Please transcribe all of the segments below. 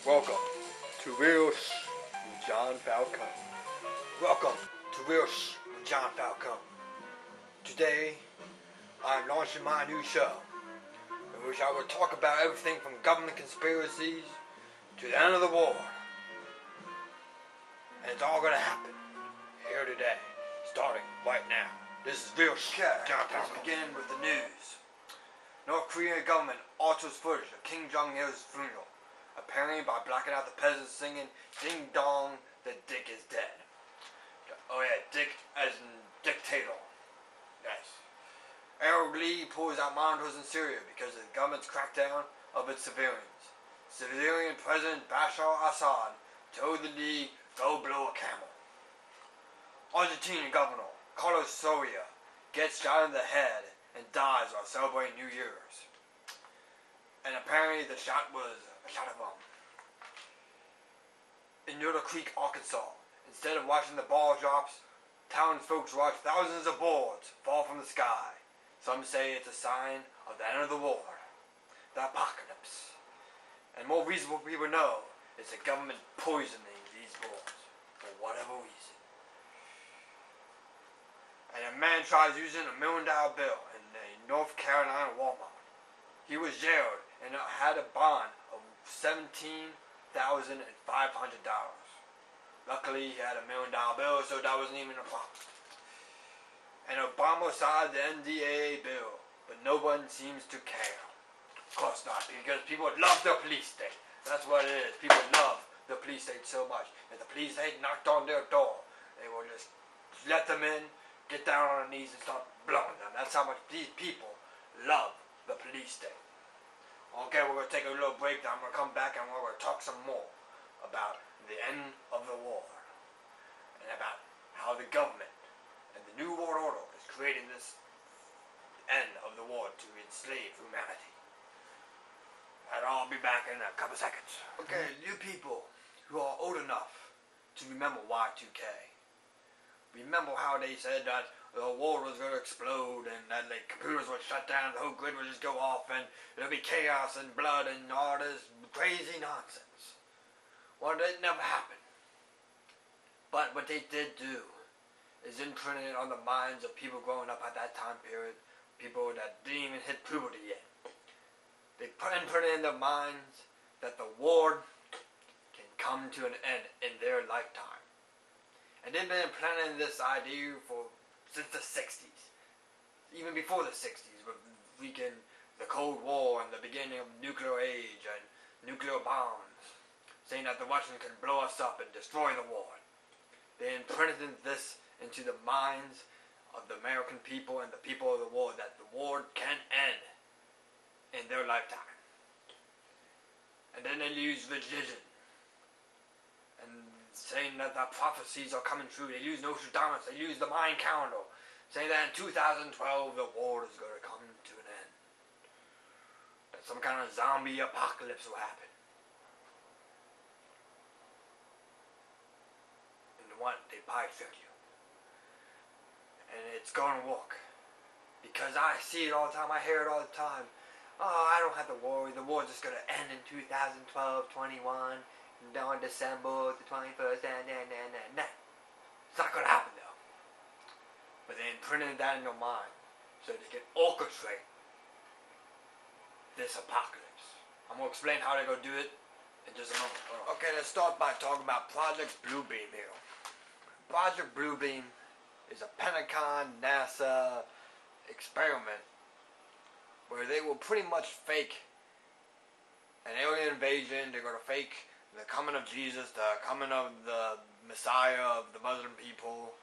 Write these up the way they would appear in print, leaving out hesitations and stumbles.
Welcome to Theorist John Falcone. Welcome to Theorist John Falcone. Today, I'm launching my new show, in which I will talk about everything from government conspiracies to the end of the war. And it's all going to happen here today, starting right now. This is Theorist John Falcone. Let's begin with the news. North Korean government alters footage of Kim Jong-il's funeral, apparently by blacking out the peasants singing "Ding Dong, the Dick is Dead." Oh yeah, Dick as in dictator. Yes. Arab League pulls out monitors in Syria because of the government's crackdown of its civilians. Syrian President Bashar al-Assad told the League, "Go blow a camel." Argentine Governor Carlos Soria gets shot in the head and dies while celebrating New Year's. And apparently the shot was a shot of bomb. In Noodle Creek, Arkansas, instead of watching the ball drops, townsfolk watch thousands of boards fall from the sky. Some say it's a sign of the end of the war, the apocalypse. And more reasonable people know it's the government poisoning these boards for whatever reason. And a man tries using $1 million bill in a North Carolina Walmart. He was jailed and had a bond of $17,500. Luckily, he had $1 million bill, so that wasn't even a problem. And Obama signed the NDAA bill, but no one seems to care. Of course not, because people love the police state. That's what it is. People love the police state so much. If the police state knocked on their door, they will just let them in, get down on their knees and start blowing them. That's how much these people love the police state. Okay, we're going to take a little break. Then I'm going to come back and we're going to talk some more about the end of the war. And about how the government and the New World Order is creating this end of the war to enslave humanity. And I'll be back in a couple seconds. Okay, you people who are old enough to remember Y2K. Remember how they said that the world was going to explode and that the computers would shut down, the whole grid would just go off and there'll be chaos and blood and all this crazy nonsense. Well, it never happened. But what they did do is imprint it on the minds of people growing up at that time period, people that didn't even hit puberty yet. They imprinted in their minds that the war can come to an end in their lifetime. And they've been planning this idea since the 60s. Even before the 60s, with the Cold War and the beginning of nuclear age and nuclear bombs, saying that the Russians can blow us up and destroy the war. They imprinted this into the minds of the American people and the people of the world, that the war can end in their lifetime. And then they use religion. And saying that the prophecies are coming true. They use Nostradamus, they use the Mayan calendar, saying that in 2012 the war is going to come to an end. That some kind of zombie apocalypse will happen. And what? They probably trick you. And it's going to work. Because I see it all the time, I hear it all the time. Oh, I don't have to worry, the war's just going to end in 2012, 21. On December the 21st, nah. It's not going to happen though. But they imprinted that in your mind so they can orchestrate this apocalypse. I'm going to explain how they're going to do it in just a moment. Okay, let's start by talking about Project Bluebeam here. Project Bluebeam is a Pentagon, NASA experiment where they will pretty much fake an alien invasion. They're going to fake the coming of Jesus, the coming of the Messiah of the Muslim people,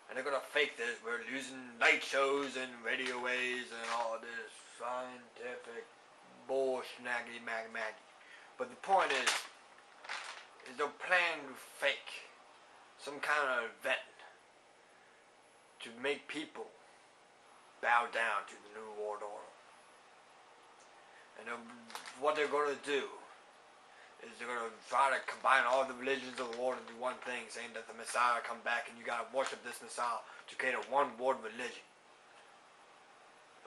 and they're going to fake this. We're using night shows and radio waves and all this scientific bullshit, maggy. But the point is they're planning to fake some kind of event to make people bow down to the New World Order. And what they're going to do is they're going to try to combine all the religions of the world into one thing, saying that the Messiah come back and you got to worship this Messiah to create a one world religion.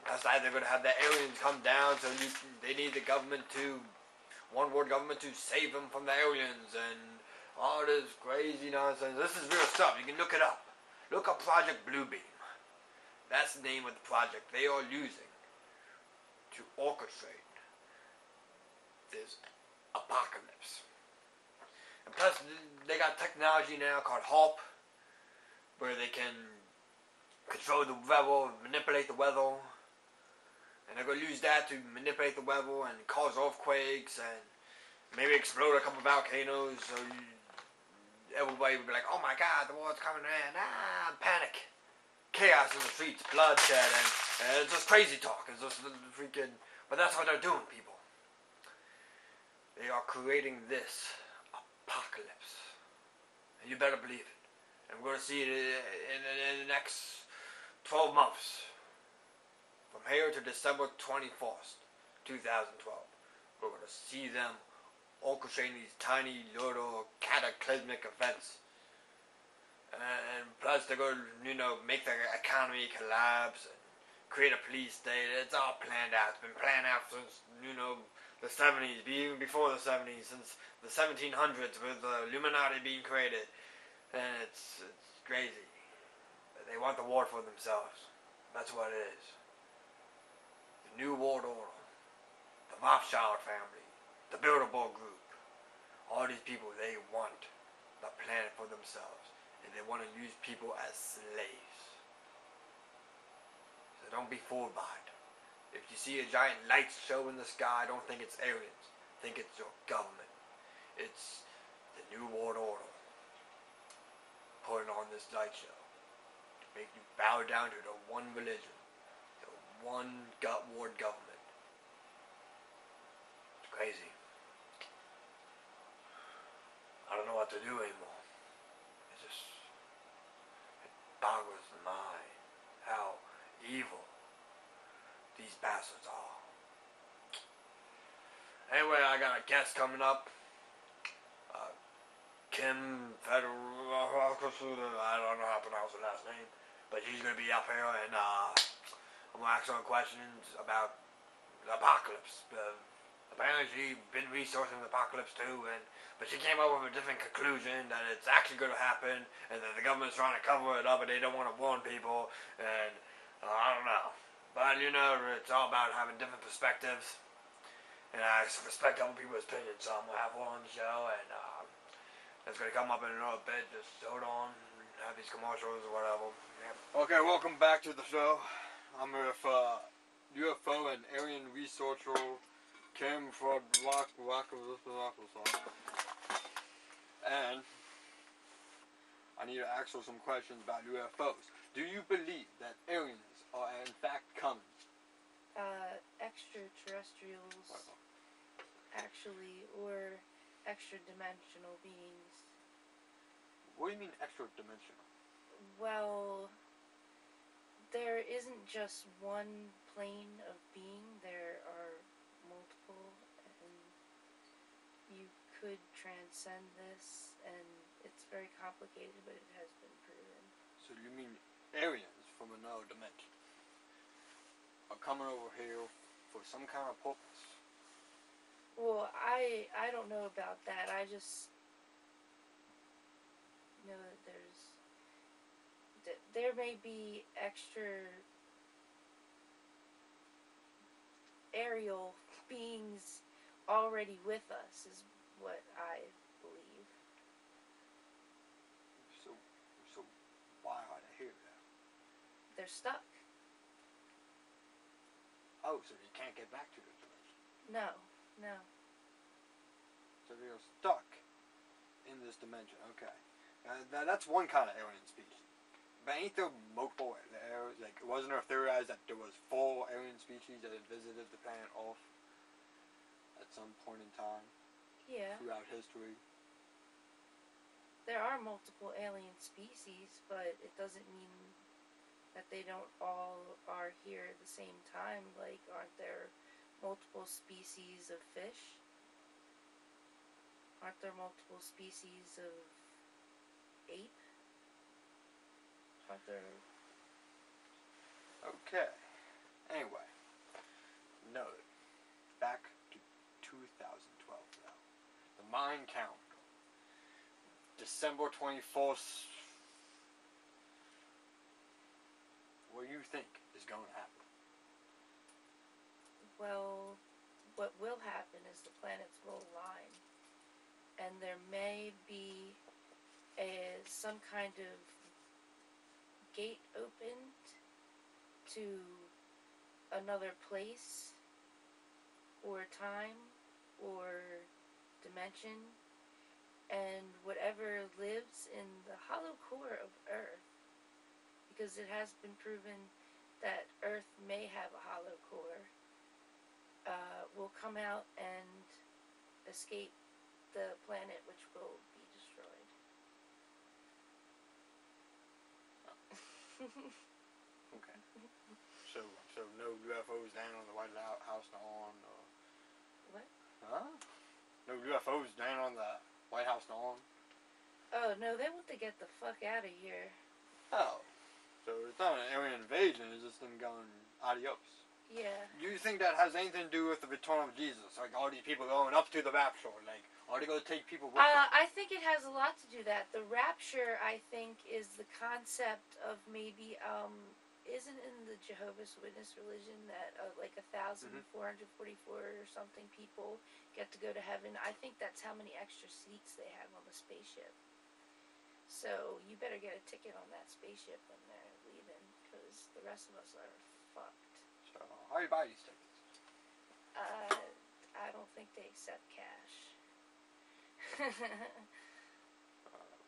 That's why they're going to have the aliens come down, so they need the government to one world government to save them from the aliens and all this crazy nonsense. This is real stuff. You can look it up. Look up Project Bluebeam. That's the name of the project they are using to orchestrate this apocalypse. And plus, they got technology now called HARP, where they can control the weather, manipulate the weather. And they're going to use that to manipulate the weather and cause earthquakes and maybe explode a couple volcanoes. So everybody would be like, oh my god, the war's coming in. Panic. Chaos in the streets, bloodshed, and it's just crazy talk. It's just freaking... But that's what they're doing, people. They are creating this apocalypse. And you better believe it. And we're going to see it in the next 12 months. From here to December 21st, 2012, we're going to see them orchestrating these tiny little cataclysmic events. And plus they're going to, make the economy collapse and create a police state. It's all planned out. It's been planned out since, the 70s, even before the 70s, since the 1700s with the Illuminati being created. And it's crazy. They want the war for themselves. That's what it is. New World Order, the Rothschild family, the Bilderberg Group, all these people, they want the planet for themselves, and they want to use people as slaves. So don't be fooled by it. If you see a giant light show in the sky, don't think it's aliens. Think it's your government. It's the New World Order putting on this light show to make you bow down to the one religion. One world government. It's crazy. I don't know what to do anymore. It boggles the mind how evil these bastards are. Anyway, I got a guest coming up. Kim Federal, I don't know how to pronounce her last name, but she's going to be up here and I'm going to ask her questions about the apocalypse. Apparently she's been researching the apocalypse too, but she came up with a different conclusion that it's actually going to happen and that the government's trying to cover it up and they don't want to warn people, and I don't know. But it's all about having different perspectives, and I respect other people's opinions, so I'm going to have her on the show, and it's going to come up in a little bit. Just hold on, have these commercials or whatever. Yep. Okay, welcome back to the show. I'm with UFO and alien researcher Kim from and I need to ask her some questions about UFOs. Do you believe that aliens are in fact coming? Extraterrestrials, actually, or extra-dimensional beings. What do you mean extra-dimensional? Well, there isn't just one plane of being, there are multiple, and you could transcend this, and it's very complicated, but it has been proven. So you mean aliens from another dimension are coming over here for some kind of purpose? Well, I don't know about that. I just know that there may be extra aerial beings already with us, is what I believe. So why are they here then? They're stuck. Oh, so you can't get back to this dimension? No. So they're stuck in this dimension. Okay. That's one kind of alien species. But ain't there multiple aliens? Like, wasn't there theorized that there was 4 alien species that had visited the planet Earth at some point in time? Yeah. Throughout history? There are multiple alien species, but it doesn't mean that they don't all are here at the same time. Like, aren't there multiple species of fish? Aren't there multiple species of ape? Aren't there... Okay. Anyway. Noted. Back to 2012. divine count. December 24th. What do you think is going to happen? Well, what will happen is the planets will align, and there may be some kind of gate opened to another place or time or dimension, and whatever lives in the hollow core of Earth, because it has been proven that Earth may have a hollow core, will come out and escape the planet, which will be destroyed. Okay. So no UFOs down on the White House lawn, or What? huh? No UFOs down on the White House lawn. Oh no, they want to get the fuck out of here. Oh, so it's not an alien invasion; it's just them going adios. Yeah. Do you think that has anything to do with the return of Jesus? Like all these people going up to the rapture, like are they going to take people with them? I think it has a lot to do that. The rapture, I think, is the concept of maybe isn't in the Jehovah's Witness religion that like 1,444 or something people get to go to heaven. I think that's how many extra seats they have on the spaceship. So you better get a ticket on that spaceship when they're leaving, because the rest of us are fucked. So how do you buy these tickets? I don't think they accept cash.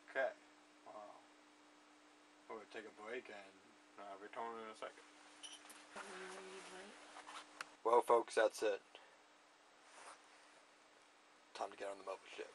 Okay. Well, we'll take a break and return in a second. Well, folks, that's it. Time to get on the mothership.